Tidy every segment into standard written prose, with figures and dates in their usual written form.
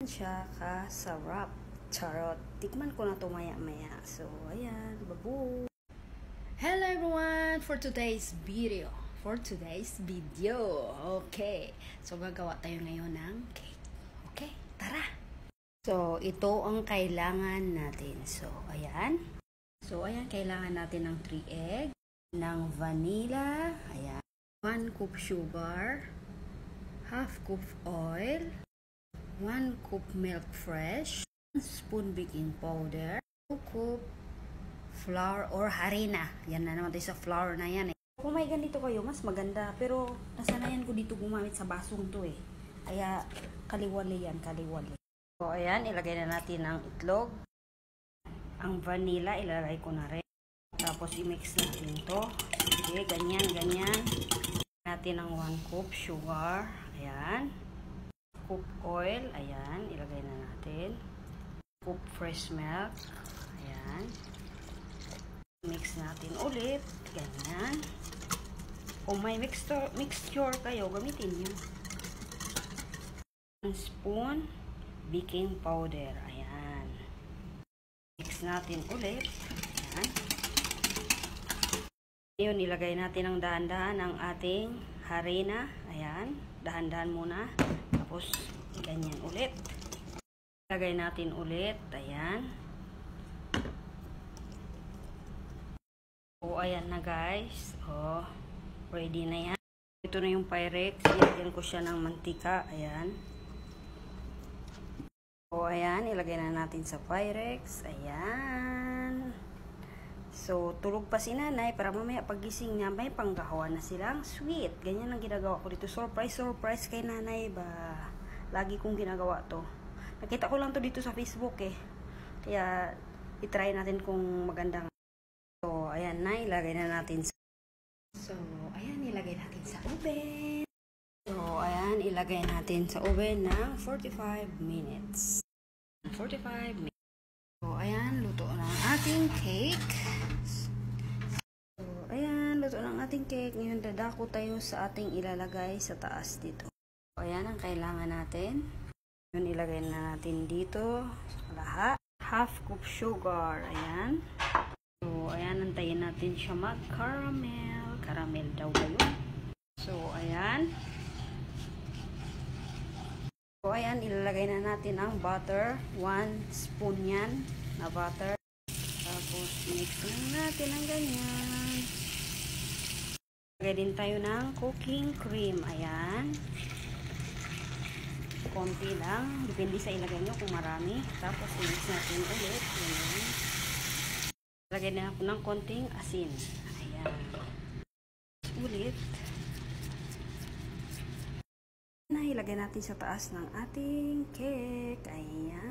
siya kasarap. Charot. Tikman ko na to maya-maya. So, ayan. Babu. Hello everyone! For today's video. Okay. So, gagawa tayo ngayon ng cake. Okay? Tara! So, ito ang kailangan natin. So, ayan. Kailangan natin ng 3 egg, ng vanilla, ayan, 1 cup sugar, half cup oil, 1 cup milk fresh, 1 spoon baking powder, 2 cup flour or harina. Yan na naman tayo sa flour na yan eh. Kung may ganito kayo, mas maganda. Pero nasanayan ko dito gumamit sa basong to eh. Kaya kaliwali yan, kaliwali. So ayan, ilagay na natin ang itlog. Ang vanilla, ilalagay ko na rin. Tapos i-mix natin to. Sige, ganyan. Natin ang 1 cup sugar. Ayan. Cup oil. Ayan, ilagay na natin. Cup fresh milk. Ayan. Mix natin ulit. Ganyan. Kung may mixture kayo, gamitin nyo. 1 spoon baking powder. Ayan. Mix natin ulit. Ayan. Ngayon, ilagay natin ang dahan-dahan ang ating harina. Ayan. Dahan-dahan muna. Tapos, ganyan ulit. Ilagay natin ulit. Ayan. O, ayan na guys. O, ready na yan. Ito na yung Pyrex. Ilagyan ko siya ng mantika. Ayan. O, ayan. Ilagay na natin sa Pyrex. Ayan. So, tulog pa si nanay para mamaya pagising niya, may panggahawan na silang sweet. Ganyan ang ginagawa ko dito. Surprise kay nanay ba? Lagi kong ginagawa to. Nakita ko lang to dito sa Facebook eh. Kaya, itry natin kung magandang. So, ayan na. Ilagay na natin sa oven. So, ayan. Ilagay natin sa oven ng 45 minutes. 45 minutes. So, ayan. Luto na ang ating cake. So, ayan. Luto na ang ating cake. Ngayon, dadako tayo sa ating ilalagay sa taas dito. So, ayan ang kailangan natin. Ngayon, ilagay na natin dito sa lahat. Half cup sugar. Ayan. So, ayan. Antayin natin siya mag-caramel. Caramel daw ba yun? So, ayan. So, ayan. Ilalagay na natin ang butter. 1 spoon yan na butter. Tapos, mix na natin ang ganyan. Lagay din tayo ng cooking cream. Ayan. Konti lang. Depende sa ilagay nyo kung marami. Tapos, mix natin ulit. Ayan. Lagay na ako ng konting asin. Ayan. Ulit. Ilagay natin sa taas ng ating cake. Ayan.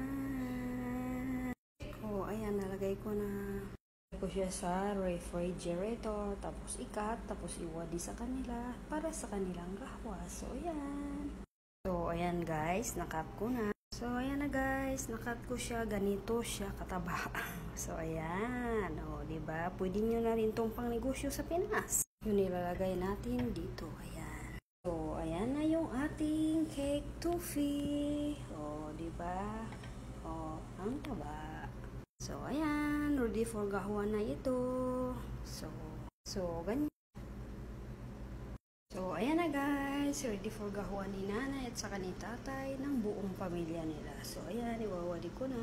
O, ayan. Nalagay ko na. Nalagay ko siya sa refrigerator. Tapos ikat. Tapos iwadi sa kanila. Para sa kanilang gahwa. So, ayan. So, ayan guys. Nakat ko na. So, ayan na guys. Nakat ko siya. Ganito siya kataba. So, ayan. O, diba? Pwede nyo na rin itong pangnegosyo sa Pinas. Yung nilalagay natin dito. Ayan. So, ayan na yung ating cake toffee. O, diba? O, ang taba. So, ayan. Ready for gahuan na ito. So, ganyan. So, ayan na guys. Ready for gahuan ni nanay at saka ni tatay ng buong pamilya nila. So, ayan. Iwawali ko na.